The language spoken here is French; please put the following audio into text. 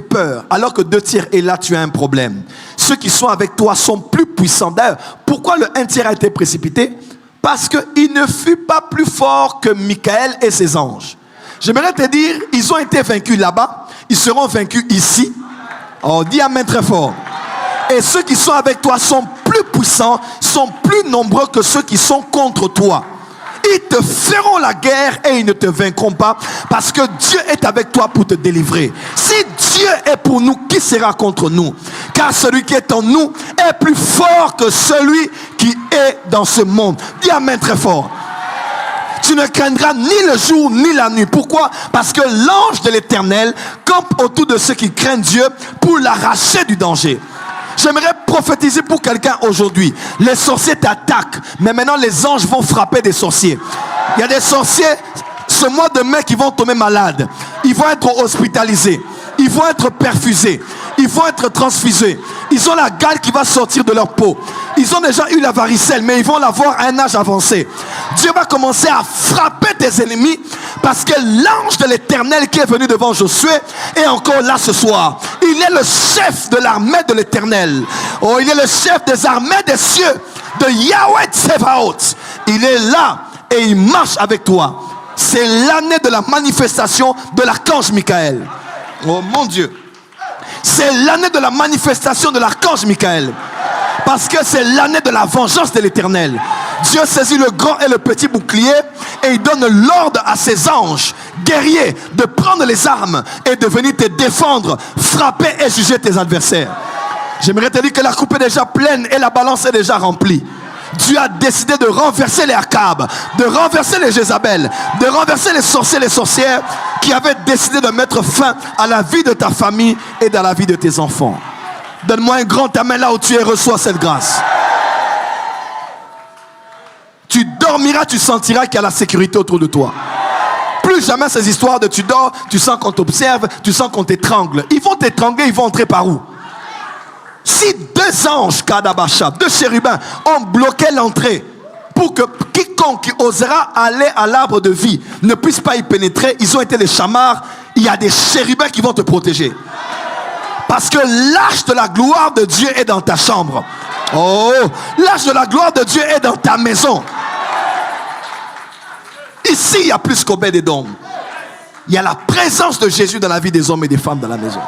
peur, alors que 2 tiers est là, tu as un problème. Ceux qui sont avec toi sont plus puissants. D'ailleurs, pourquoi le 1 tiers a été précipité? Parce qu'il ne fut pas plus fort que Michael et ses anges. J'aimerais te dire, ils ont été vaincus là-bas, ils seront vaincus ici. Oh, dis amen très fort. Et ceux qui sont avec toi sont plus puissants, sont plus nombreux que ceux qui sont contre toi. Ils te feront la guerre et ils ne te vaincront pas parce que Dieu est avec toi pour te délivrer. Si Dieu est pour nous, qui sera contre nous? Car celui qui est en nous est plus fort que celui qui est dans ce monde. Dis amen très fort. Tu ne craindras ni le jour ni la nuit. Pourquoi? Parce que l'ange de l'Éternel campe autour de ceux qui craignent Dieu pour l'arracher du danger. J'aimerais prophétiser pour quelqu'un aujourd'hui. Les sorciers t'attaquent, mais maintenant les anges vont frapper des sorciers. Il y a des sorciers, ce mois de mai, qui vont tomber malades. Ils vont être hospitalisés. Ils vont être perfusés. Ils vont être transfusés. Ils ont la gale qui va sortir de leur peau. Ils ont déjà eu la varicelle, mais ils vont l'avoir à un âge avancé. Dieu va commencer à frapper tes ennemis parce que l'ange de l'Éternel qui est venu devant Josué est encore là ce soir. Il est le chef de l'armée de l'Éternel. Oh, il est le chef des armées des cieux, de Yahweh Tsevaot. Il est là et il marche avec toi. C'est l'année de la manifestation de l'archange Michael. Oh mon Dieu. C'est l'année de la manifestation de l'archange Michael. Parce que c'est l'année de la vengeance de l'Éternel. Dieu saisit le grand et le petit bouclier et il donne l'ordre à ses anges guerriers de prendre les armes et de venir te défendre, frapper et juger tes adversaires. J'aimerais te dire que la coupe est déjà pleine et la balance est déjà remplie. Dieu a décidé de renverser les Akab, de renverser les Jézabel, de renverser les sorciers et les sorcières qui avaient décidé de mettre fin à la vie de ta famille et dans la vie de tes enfants. Donne-moi un grand amen là où tu es, reçois cette grâce. Tu dormiras, tu sentiras qu'il y a la sécurité autour de toi. Plus jamais ces histoires de tu dors, tu sens qu'on t'observe, tu sens qu'on t'étrangle. Ils vont t'étrangler, ils vont entrer par où? Si 2 anges, Kadabasha, 2 chérubins ont bloqué l'entrée pour que quiconque qui osera aller à l'arbre de vie ne puisse pas y pénétrer, ils ont été des chamards, il y a des chérubins qui vont te protéger. Parce que l'arche de la gloire de Dieu est dans ta chambre. Oh, l'arche de la gloire de Dieu est dans ta maison. Ici, il y a plus qu'Obed-Édom. Il y a la présence de Jésus dans la vie des hommes et des femmes dans la maison.